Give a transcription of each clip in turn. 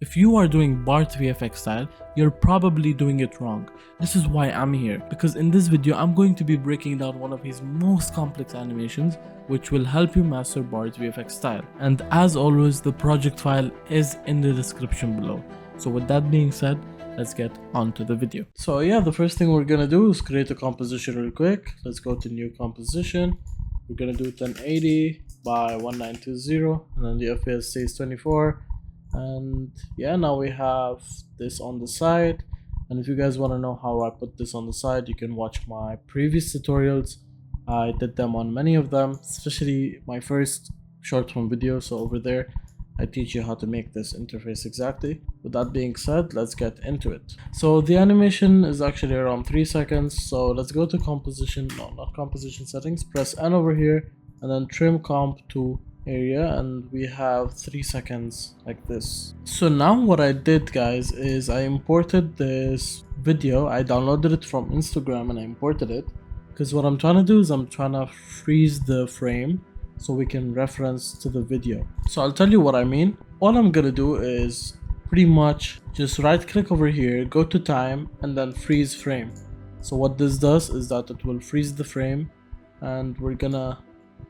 If you are doing BartVfx style, you're probably doing it wrong. This is why I'm here, because in this video I'm going to be breaking down one of his most complex animations which will help you master BartVfx style. And as always, the project file is in the description below. So with that being said, let's get on to the video. So yeah, the first thing we're gonna do is create a composition real quick. Let's go to new composition. We're gonna do 1080 by 1920, and then the FPS stays 24. And yeah, now we have this on the side. And if you guys want to know how I put this on the side, you can watch my previous tutorials. I did them on many of them, especially my first short form video. So over there I teach you how to make this interface exactly. With that being said, let's get into it. So the animation is actually around 3 seconds. So let's go to composition, no, not composition settings, press N over here and then trim comp to area, and we have 3 seconds like this. So now what I did, guys, is I imported this video. I downloaded it from Instagram and I imported it because what I'm trying to do is I'm trying to freeze the frame so we can reference to the video. So I'll tell you what I mean. All I'm gonna do is pretty much just right click over here, go to time, and then freeze frame. So what this does is that it will freeze the frame, and we're gonna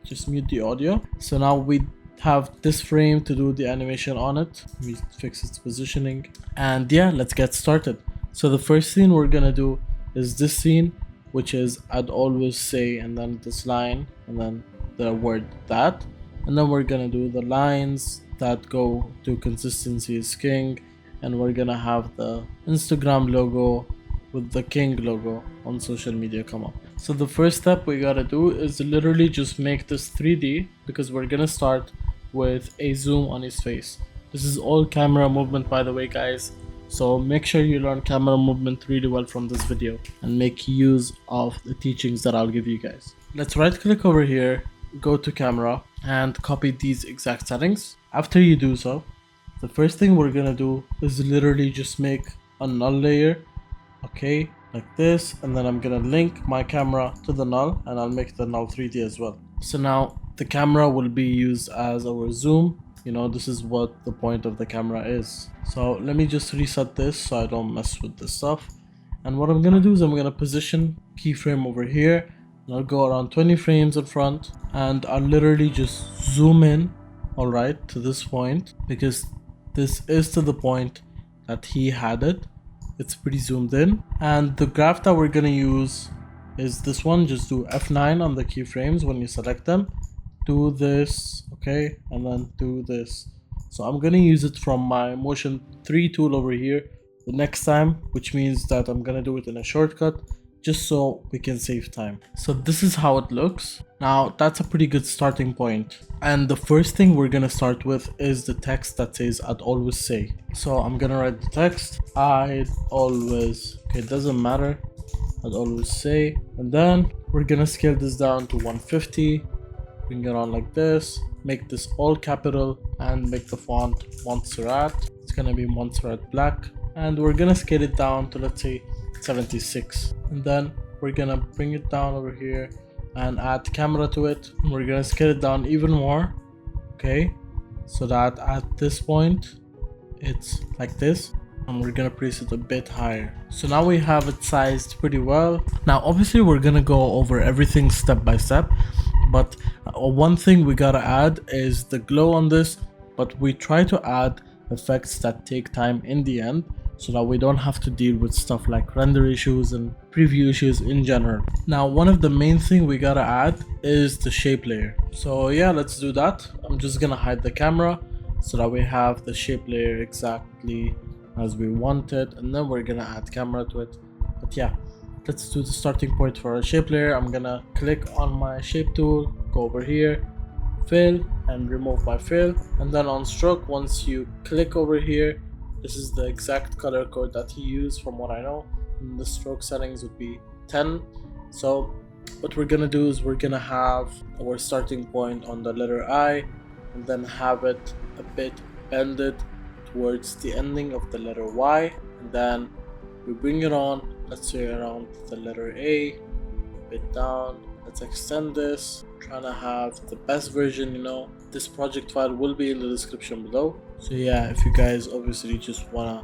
just mute the audio. So now we have this frame to do the animation on it. Let me fix its positioning, and yeah, let's get started. So the first scene we're gonna do is this scene, which is I'd always say, and then this line, and then the word that, and then we're gonna do the lines that go to consistency is king, and we're gonna have the Instagram logo with the king logo on social media come up. So the first step we gotta do is literally just make this 3D, because we're gonna start with a zoom on his face. This is all camera movement, by the way, guys, so make sure you learn camera movement really well from this video and make use of the teachings that I'll give you guys. Let's right click over here, go to camera, and copy these exact settings. After you do so, the first thing we're gonna do is literally just make a null layer, okay, like this, and then I'm gonna link my camera to the null, and I'll make the null 3D as well. So now the camera will be used as our zoom. You know, this is what the point of the camera is. So let me just reset this so I don't mess with this stuff. And what I'm gonna do is I'm gonna position keyframe over here, and I'll go around 20 frames in front, and I'll literally just zoom in, alright, to this point, because this is to the point that he had it. It's pretty zoomed in, and the graph that we're gonna use is this one. Just do F9 on the keyframes when you select them, do this, okay, and then do this. So I'm gonna use it from my motion 3 tool over here the next time, which means that I'm gonna do it in a shortcut just so we can save time. So this is how it looks. Now that's a pretty good starting point, and the first thing we're gonna start with is the text that says I'd always say. So I'm gonna write the text I'd always, okay, it doesn't matter, I'd always say, and then we're gonna scale this down to 150, bring it on like this, make this all capital, and make the font Montserrat. It's gonna be Montserrat black, and we're gonna scale it down to, let's say, 76, and then we're gonna bring it down over here and add camera to it, and we're gonna scale it down even more, okay, so that at this point it's like this, and we're gonna place it a bit higher. So now we have it sized pretty well. Now obviously we're gonna go over everything step by step, but one thing we gotta add is the glow on this, but we try to add effects that take time in the end, so that we don't have to deal with stuff like render issues and preview issues in general. Now one of the main thing we gotta add is the shape layer. So yeah, let's do that. I'm just gonna hide the camera so that we have the shape layer exactly as we want it, and then we're gonna add camera to it. But yeah, let's do the starting point for our shape layer. I'm gonna click on my shape tool, go over here, fill, and remove my fill, and then on stroke, once you click over here, this is the exact color code that he used from what I know, and the stroke settings would be 10. So what we're gonna do is we're gonna have our starting point on the letter I, and then have it a bit bended towards the ending of the letter Y, and then we bring it on, let's say around the letter A, a bit down. Let's extend this, trying to have the best version, you know, This project file will be in the description below. So yeah, if you guys obviously just wanna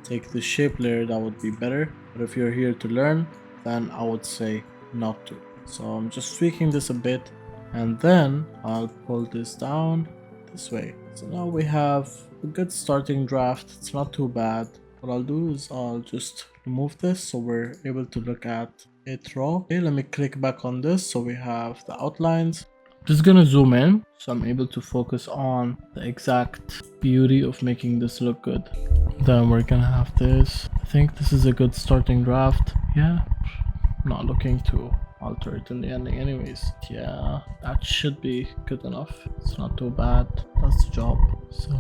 take the shape layer, that would be better. But if you're here to learn, then I would say not to. So I'm just tweaking this a bit, and then I'll pull this down this way. So now we have a good starting draft. It's not too bad. What I'll do is I'll just remove this so we're able to look at it raw. Okay, let me click back on this so we have the outlines. Just gonna zoom in so I'm able to focus on the exact beauty of making this look good. Then we're gonna have this. I think this is a good starting draft. Yeah, not looking to alter it in the ending anyways. Yeah, that should be good enough. It's not too bad. That's the job. So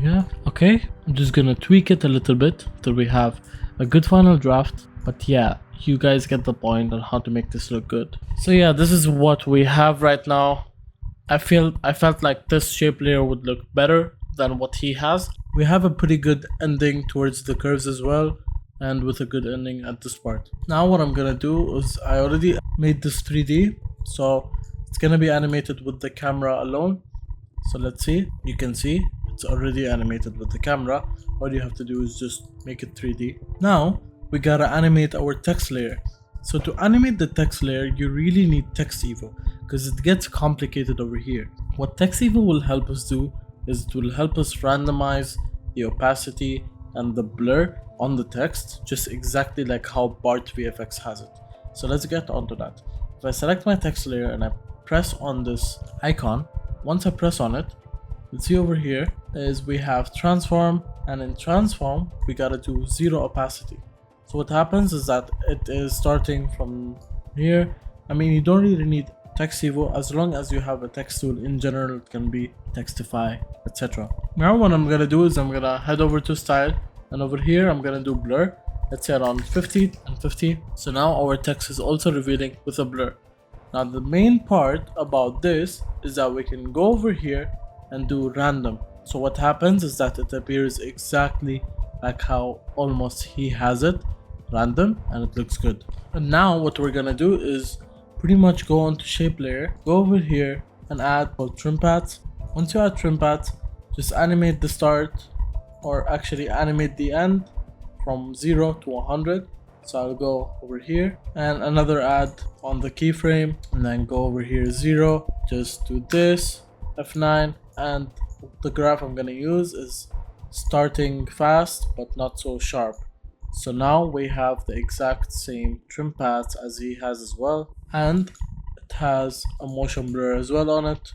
yeah, okay, I'm just gonna tweak it a little bit till we have a good final draft. But yeah, you guys get the point on how to make this look good. So yeah, this is what we have right now. I felt like this shape layer would look better than what he has. We have a pretty good ending towards the curves as well, and with a good ending at this part. Now what I'm gonna do is I already made this 3D, so it's gonna be animated with the camera alone. So let's see. You can see it's already animated with the camera. All you have to do is just make it 3D. Now we gotta animate our text layer. So to animate the text layer, you really need text evo, because it gets complicated over here. What text evo will help us do is it will help us randomize the opacity and the blur on the text, just exactly like how BartVfx has it. So let's get onto that. If I select my text layer and I press on this icon, once I press on it, you'll see over here is we have transform, and in transform we gotta do 0 opacity. So what happens is that it is starting from here. I mean, you don't really need text evo as long as you have a text tool. In general, it can be textify, etc. Now what I'm gonna do is I'm gonna head over to style, and over here I'm gonna do blur. Let's say around 50 and 50. So now our text is also revealing with a blur. Now the main part about this is that we can go over here and do random. So what happens is that it appears exactly like how almost he has it, random, and it looks good. And now what we're gonna do is pretty much go onto shape layer, go over here and add trim paths. Once you add trim paths, just animate the start, or actually animate the end from 0 to 100. So I'll go over here and another add on the keyframe, and then go over here 0, just do this, F9, and the graph I'm gonna use is starting fast but not so sharp. So now we have the exact same trim paths as he has as well, and it has a motion blur as well on it,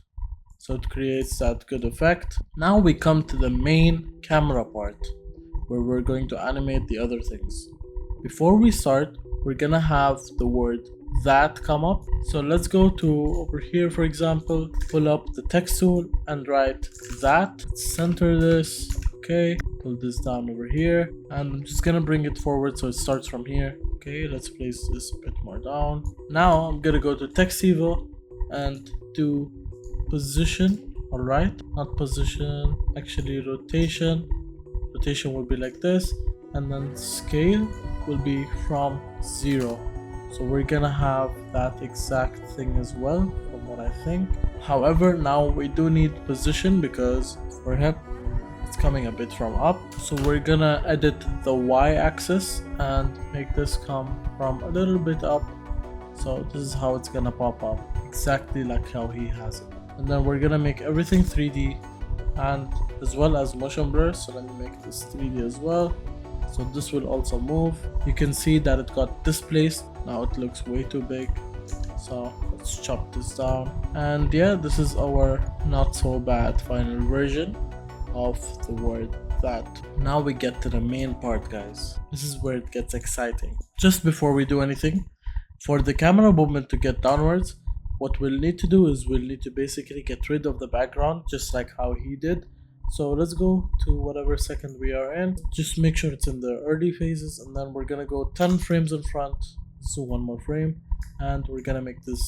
so it creates that good effect. Now we come to the main camera part where we're going to animate the other things. Before we start, we're gonna have the word that come up. So let's go to over here, for example, pull up the text tool and write that, center this. Okay, pull this down over here, and I'm just gonna bring it forward so it starts from here. Okay, let's place this a bit more down. Now I'm gonna go to text evo and do position. All right, not position, actually rotation. Rotation will be like this, and then scale will be from 0. So we're gonna have that exact thing as well, from what I think. However, now we do need position because for him it's coming a bit from up. So we're gonna edit the y-axis and make this come from a little bit up. So this is how it's gonna pop up, exactly like how he has it. And then we're gonna make everything 3D and as well as motion blur. So let me make this 3D as well. So this will also move. You can see that it got displaced. Now it looks way too big. So let's chop this down. And yeah, this is our not so bad final version of the word that. Now we get to the main part, guys. This is where it gets exciting. Just before we do anything, for the camera movement to get downwards, what we'll need to do is we'll need to basically get rid of the background, just like how he did. So let's go to whatever second we are in. Just make sure it's in the early phases, and then we're gonna go 10 frames in front. So one more frame, and we're gonna make this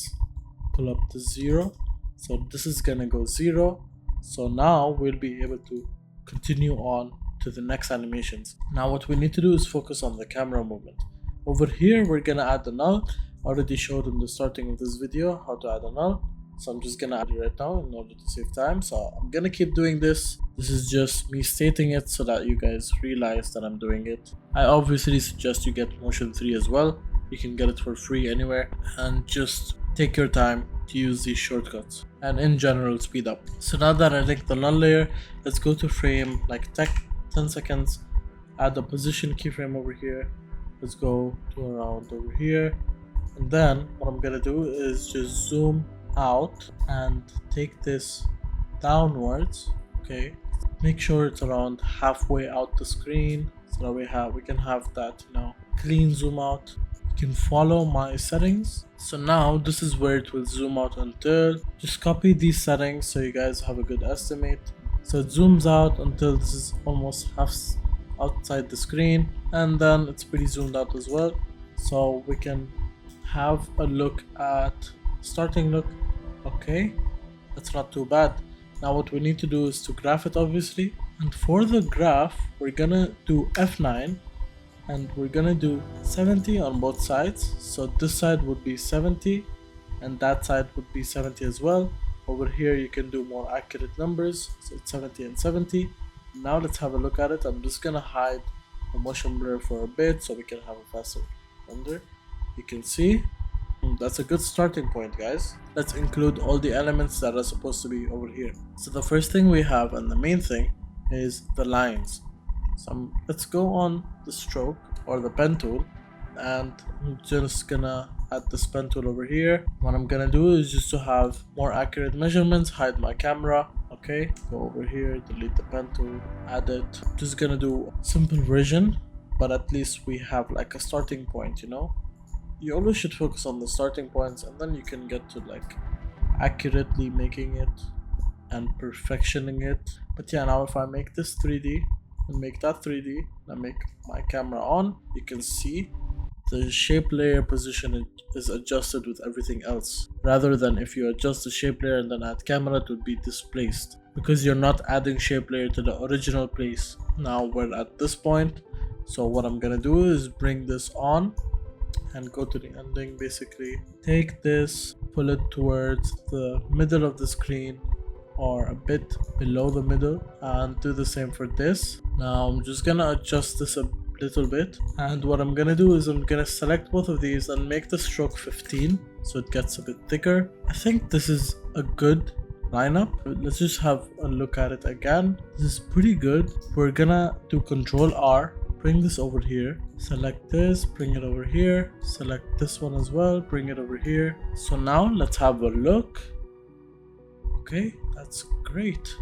pull up to 0. So this is gonna go 0. So now we'll be able to continue on to the next animations. Now what we need to do is focus on the camera movement. Over here we're gonna add a null. Already showed in the starting of this video how to add a null. So I'm just gonna add it right now in order to save time. So I'm gonna keep doing this. This is just me stating it so that you guys realize that I'm doing it. I obviously suggest you get Motion 3 as well. You can get it for free anywhere, and just take your time to use these shortcuts, and in general speed up. So now that I linked the null layer, let's go to frame like 10 seconds, add a position keyframe over here. Let's go to around over here, and then what I'm gonna do is just zoom out and take this downwards. Okay, make sure it's around halfway out the screen so that we can have that, you know, clean zoom out. You can follow my settings. So now this is where it will zoom out until. Just copy these settings so you guys have a good estimate. So it zooms out until this is almost half outside the screen, and then it's pretty zoomed out as well. So we can have a look at starting look. Okay, that's not too bad. Now what we need to do is to graph it, obviously, and for the graph we're gonna do F9, and we're gonna do 70 on both sides. So this side would be 70 and that side would be 70 as well. Over here you can do more accurate numbers, so it's 70 and 70. Now let's have a look at it. I'm just gonna hide the motion blur for a bit so we can have a faster render. You can see that's a good starting point, guys. Let's include all the elements that are supposed to be over here. So the first thing we have, and the main thing, is the lines. So let's go on the stroke or the pen tool, and I'm just gonna add this pen tool over here. What I'm gonna do is just to have more accurate measurements, hide my camera. Okay, go over here, delete the pen tool, add it. Just gonna do simple version, but at least we have like a starting point, you know. You always should focus on the starting points, and then you can get to like accurately making it and perfectioning it. But yeah, now if I make this 3D and make that 3D and I make my camera on, you can see the shape layer position is adjusted with everything else, rather than if you adjust the shape layer and then add camera, it would be displaced because you're not adding shape layer to the original place. Now we're at this point, so what I'm gonna do is bring this on and go to the ending. Basically take this, pull it towards the middle of the screen or a bit below the middle, and do the same for this. Now I'm just gonna adjust this a little bit, and what I'm gonna do is I'm gonna select both of these and make the stroke 15 so it gets a bit thicker. I think this is a good lineup. Let's just have a look at it again. This is pretty good. We're gonna do Control R, bring this over here, select this, bring it over here, select this one as well, bring it over here. So now let's have a look. Okay, that's great.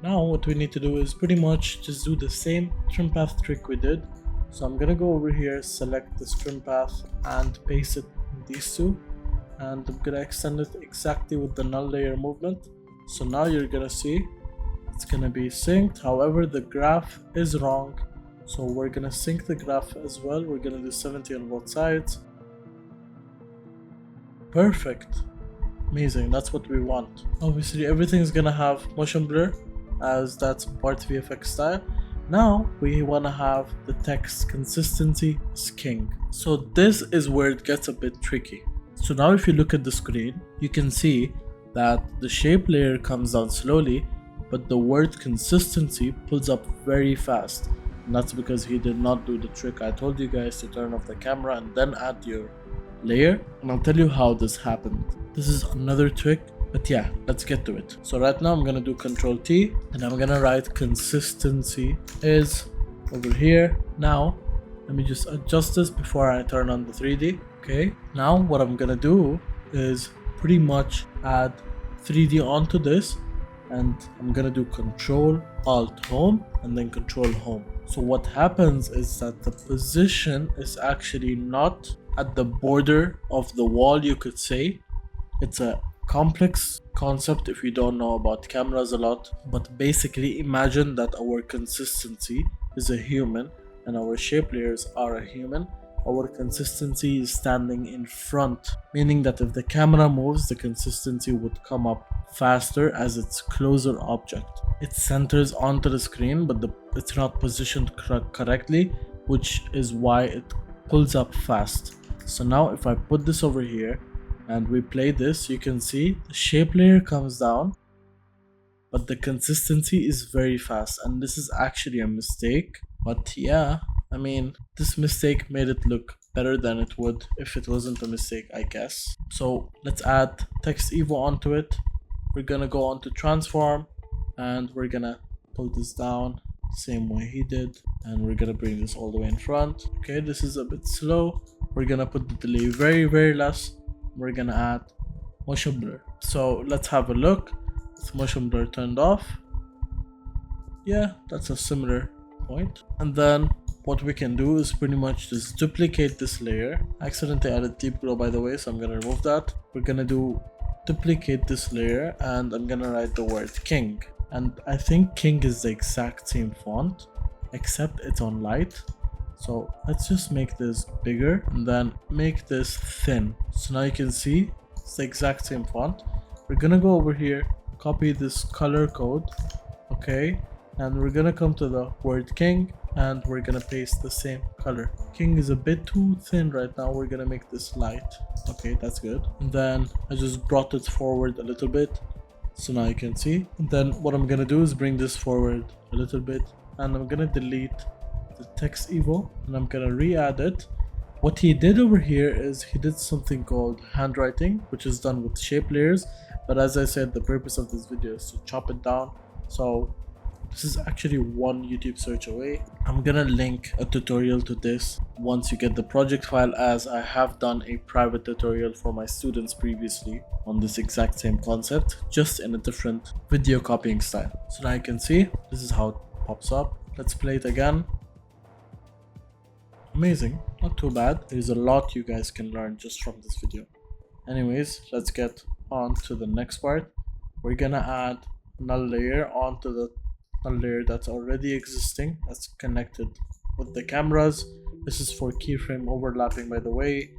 Now what we need to do is pretty much just do the same trim path trick we did. So I'm gonna go over here, select this trim path and paste it in these two, and I'm gonna extend it exactly with the null layer movement. So now you're gonna see it's gonna be synced. However, the graph is wrong, so we're gonna sync the graph as well. We're gonna do 70 on both sides. Perfect. Amazing, that's what we want. Obviously everything's gonna have motion blur, as that's BartVfx style. Now we wanna have the text consistency is king. So this is where it gets a bit tricky. So now if you look at the screen, you can see that the shape layer comes down slowly, but the word consistency pulls up very fast. And that's because he did not do the trick I told you guys to turn off the camera and then add your layer, and I'll tell you how this happened. This is another trick, but yeah, let's get to it. So right now I'm gonna do Control T and I'm gonna write consistency is over here. Now let me just adjust this before I turn on the 3D. Okay, now what I'm gonna do is pretty much add 3D onto this, and I'm gonna do Control Alt Home and then Control Home. So what happens is that the position is actually not at the border of the wall, you could say. It's a complex concept if you don't know about cameras a lot, but basically imagine that our consistency is a human and our shape layers are a human. Our consistency is standing in front, meaning that if the camera moves, the consistency would come up faster as it's closer object. It centers onto the screen, but it's not positioned correctly, which is why it pulls up fast. So now if I put this over here and we play this, you can see the shape layer comes down, but the consistency is very fast, and this is actually a mistake. But yeah, I mean, this mistake made it look better than it would if it wasn't a mistake, I guess. So let's add text evo onto it. We're gonna go on to transform, and we're gonna pull this down same way he did, and we're gonna bring this all the way in front. Okay, this is a bit slow. We're gonna put the delay very less. We're gonna add motion blur. So let's have a look. With motion blur turned off, yeah, that's a similar point. And then what we can do is pretty much just duplicate this layer. I accidentally added deep glow, by the way, so I'm gonna remove that. We're gonna do duplicate this layer, and I'm gonna write the word king. And I think king is the exact same font, except it's on light. So let's just make this bigger and then make this thin. So now you can see it's the exact same font. We're gonna go over here, copy this color code, okay, and we're gonna come to the word king, and we're gonna paste the same color. King is a bit too thin right now. We're gonna make this light. Okay, that's good. And then I just brought it forward a little bit, so now you can see. And then what I'm gonna do is bring this forward a little bit, and I'm gonna delete the text evo, and I'm gonna re-add it. What he did over here is he did something called handwriting, which is done with shape layers, but as I said, the purpose of this video is to chop it down. So this is actually one YouTube search away. I'm gonna link a tutorial to this once you get the project file, as I have done a private tutorial for my students previously on this exact same concept, just in a different video copying style. So now you can see this is how it pops up. Let's play it again. Amazing, not too bad. There's a lot you guys can learn just from this video. Anyways, let's get on to the next part. We're gonna add null layer onto the null layer that's already existing, that's connected with the cameras. This is for keyframe overlapping, by the way.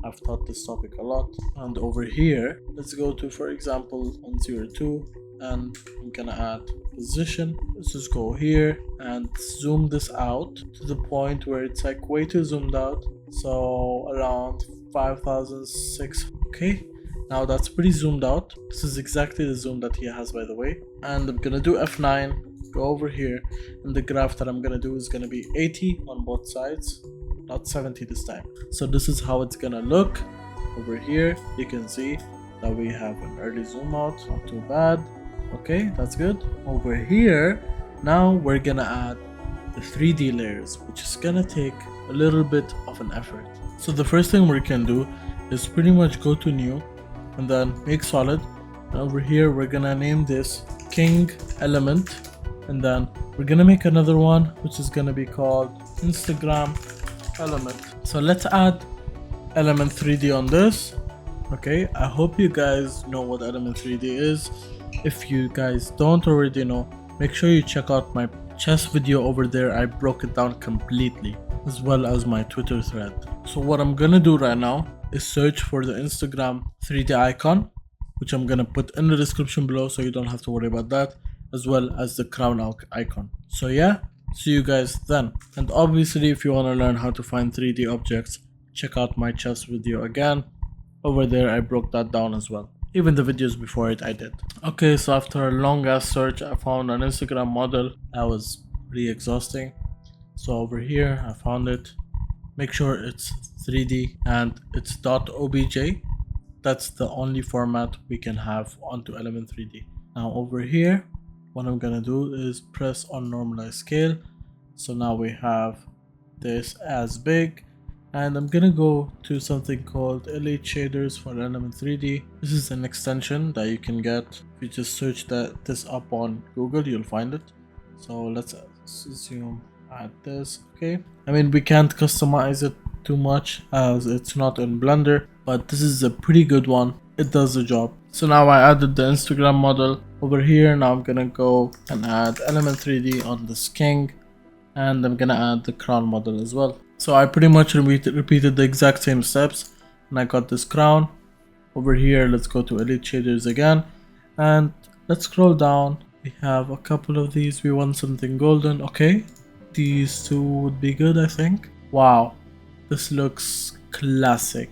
I've taught this topic a lot. And over here, let's go to, for example, 102, and I'm gonna add position. Let's just go here and zoom this out to the point where it's like way too zoomed out, so around 5006. Okay, now that's pretty zoomed out. This is exactly the zoom that he has, by the way. And I'm gonna do F9, go over here, and the graph that I'm gonna do is gonna be 80 on both sides, not 70 this time. So this is how it's gonna look. Over here you can see that we have an early zoom out, not too bad. Okay, that's good. Over here now we're gonna add the 3D layers, which is gonna take a little bit of an effort. So the first thing we can do is pretty much go to new and then make solid, and over here we're gonna name this king element, and then we're gonna make another one which is gonna be called Instagram element. So let's add element 3D on this. Okay, I hope you guys know what element 3D is. If you guys don't already know, make sure you check out my chess video over there. I broke it down completely, as well as my Twitter thread. So what I'm gonna do right now is search for the Instagram 3D icon, which I'm gonna put in the description below, so you don't have to worry about that, as well as the crown icon. So yeah, see you guys then. And obviously, if you want to learn how to find 3D objects, check out my chess video again. Over there I broke that down as well. Even the videos before it I did. Okay, so after a long ass search, I found an Instagram model that was pretty exhausting. So over here I found it. Make sure it's 3D and it's .obj. That's the only format we can have onto element 3D. Now over here, what I'm gonna do is press on normalize scale. So now we have this as big, and I'm gonna go to something called Elite Shaders for element 3D. This is an extension that you can get. If you just search this up on Google, you'll find it. So let's zoom at this. Okay, I mean, we can't customize it too much as it's not in Blender, but this is a pretty good one. It does the job. So now I added the Instagram model over here. Now I'm gonna go and add element 3D on this king, and I'm gonna add the crown model as well. So I pretty much repeated the exact same steps, and I got this crown. Over here, let's go to Elite Shaders again, and let's scroll down. We have a couple of these. We want something golden. Okay, these two would be good, I think. Wow, this looks classic,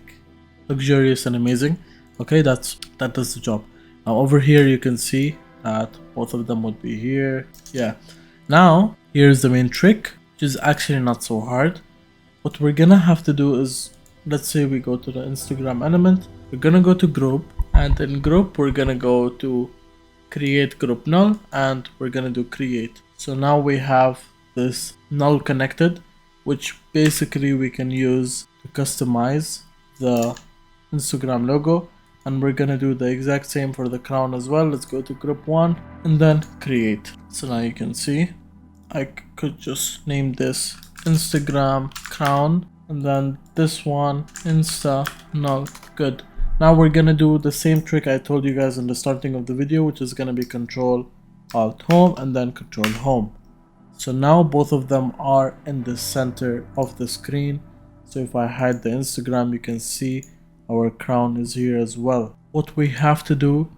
luxurious and amazing. Okay, that does the job. Now over here you can see that both of them would be here. Yeah. Now here's the main trick, which is actually not so hard. What we're gonna have to do is, let's say we go to the Instagram element, we're gonna go to group, and in group we're gonna go to create group null, and we're gonna do create. So now we have this null connected, which basically we can use to customize the Instagram logo, and we're gonna do the exact same for the crown as well. Let's go to group 1 and then create. So now you can see I could just name this Instagram crown, and then this one Insta null. Good. Now we're gonna do the same trick I told you guys in the starting of the video, which is gonna be Control Alt Home and then Control Home. So now both of them are in the center of the screen. So if I hide the Instagram, you can see our crown is here as well. What we have to do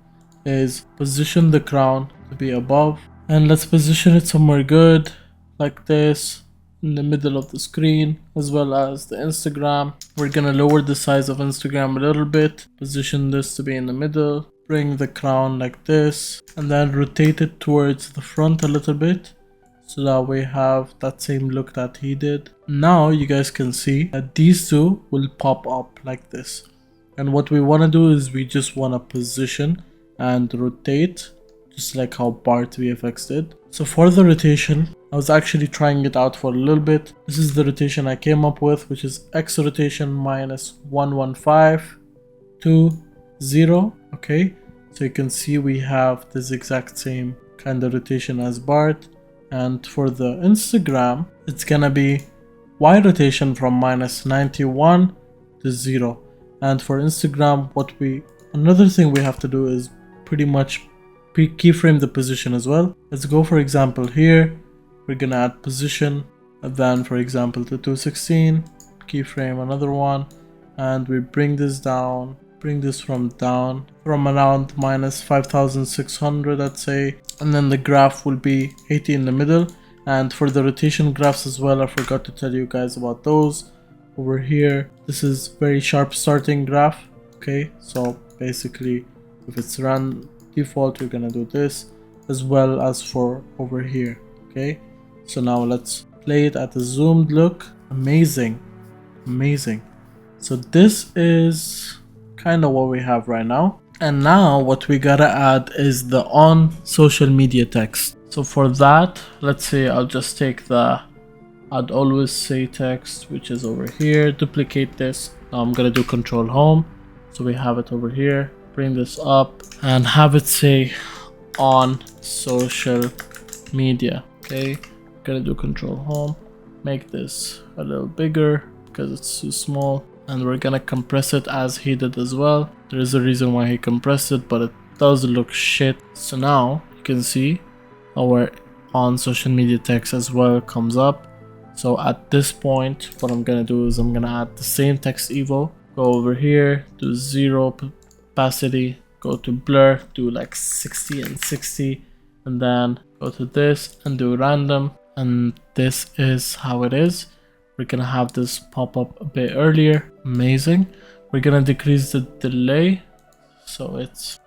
is position the crown to be above, and let's position it somewhere good like this in the middle of the screen, as well as the Instagram. We're gonna lower the size of Instagram a little bit, position this to be in the middle, bring the crown like this, and then rotate it towards the front a little bit so that we have that same look that he did. Now you guys can see that these two will pop up like this, and what we want to do is we just want to position and rotate just like how BartVfx did. So for the rotation, I was actually trying it out for a little bit. This is the rotation I came up with, which is X rotation minus 115 to 0. Okay, so you can see we have this exact same kind of rotation as Bart. And for the Instagram, it's gonna be Y rotation from minus 91 to 0. And for Instagram, another thing we have to do is pretty much keyframe the position as well. Let's go, for example, here we're gonna add position, and then for example to 216, keyframe another one, and we bring this down, bring this from around minus 5600, I'd say, and then the graph will be 80 in the middle. And for the rotation graphs as well, I forgot to tell you guys about those. Over here, this is very sharp starting graph. Okay, so basically if it's run default, we're gonna do this, as well as for over here. Okay, so now let's play it at a zoomed look. Amazing. So this is kind of what we have right now. And now what we gotta add is the on social media text. So for that, let's say I'll just take the I'd always say text, which is over here, duplicate this. Now I'm gonna do Control Home, so we have it over here. Bring this up and have it say on social media. Okay, gonna do Control Home, make this a little bigger because it's too small, and we're gonna compress it as he did as well. There is a reason why he compressed it, but it does look shit. So now you can see our on social media text as well comes up. So at this point, what I'm gonna do is I'm gonna add the same text evo, go over here, do 0 opacity, go to blur, do like 60 and 60, and then go to this and do random, and this is how it is. We're gonna have this pop up a bit earlier. Amazing. We're gonna decrease the delay, so it's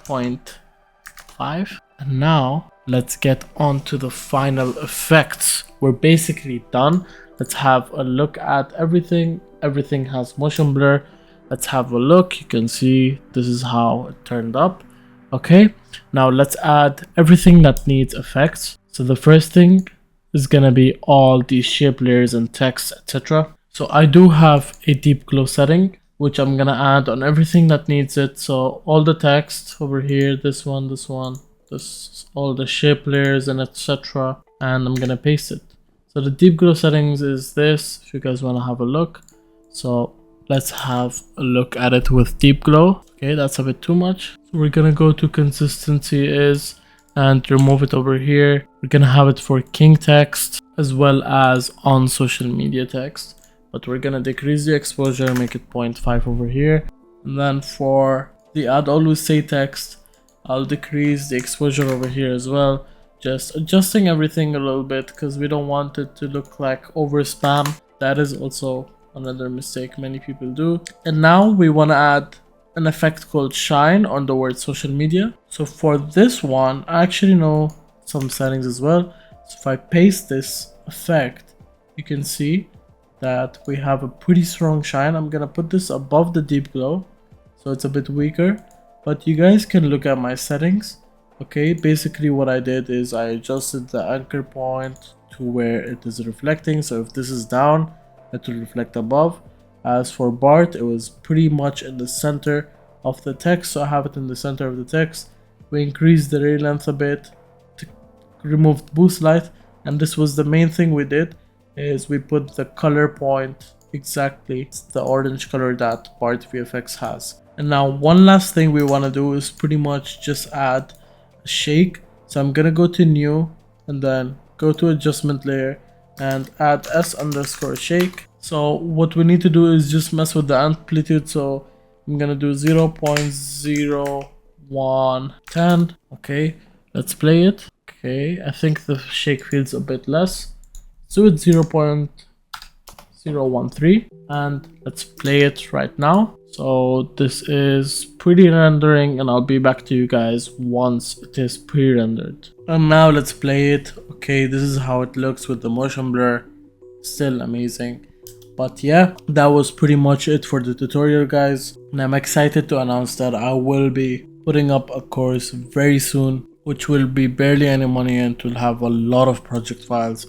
0.5. And now let's get on to the final effects. We're basically done. Let's have a look at everything. Everything has motion blur. Let's have a look. You can see this is how it turned up. Okay, now let's add everything that needs effects. So the first thing is gonna be all these shape layers and text, etc. So I do have a deep glow setting, which I'm gonna add on everything that needs it. So all the text over here, this one, this, all the shape layers and etc. And I'm gonna paste it. So the deep glow settings is this, if you guys wanna have a look. So let's have a look at it with deep glow. Okay, that's a bit too much. So we're gonna go to consistency is and remove it over here. We're gonna have it for king text as well as on social media text, but we're gonna decrease the exposure, make it 0.5 over here. And then for the add always say text, I'll decrease the exposure over here as well, just adjusting everything a little bit because we don't want it to look like over spam. That is also another mistake many people do. And now we want to add an effect called shine on the word social media. So for this one, I actually know some settings as well. So if I paste this effect, you can see that we have a pretty strong shine. I'm gonna put this above the deep glow, so it's a bit weaker, but you guys can look at my settings. Okay, basically what I did is I adjusted the anchor point to where it is reflecting. So if this is down, it will reflect above. As for Bart, it was pretty much in the center of the text, so I have it in the center of the text. We increased the ray length a bit to remove the boost light, and this was the main thing we did, is we put the color point exactly. It's the orange color that BartVfx has. And now one last thing we want to do is pretty much just add a shake. So I'm gonna go to new and then go to adjustment layer and add s_shake. So what we need to do is just mess with the amplitude. So I'm gonna do 0.0110. Okay, let's play it. Okay, I think the shake feels a bit less. So it's 0.013 and let's play it right now. So this is pre-rendering and I'll be back to you guys once it is pre-rendered. And now let's play it. Okay, this is how it looks with the motion blur. Still amazing. But yeah, that was pretty much it for the tutorial, guys. And I'm excited to announce that I will be putting up a course very soon, which will be barely any money and it will have a lot of project files,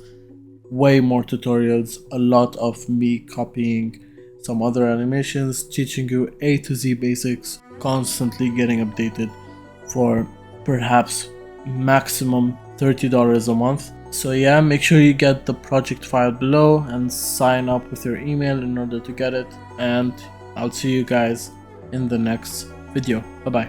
way more tutorials, a lot of me copying some other animations, teaching you A to Z basics, constantly getting updated for perhaps maximum $30 a month. So yeah, make sure you get the project file below and sign up with your email in order to get it. And I'll see you guys in the next video. Bye bye.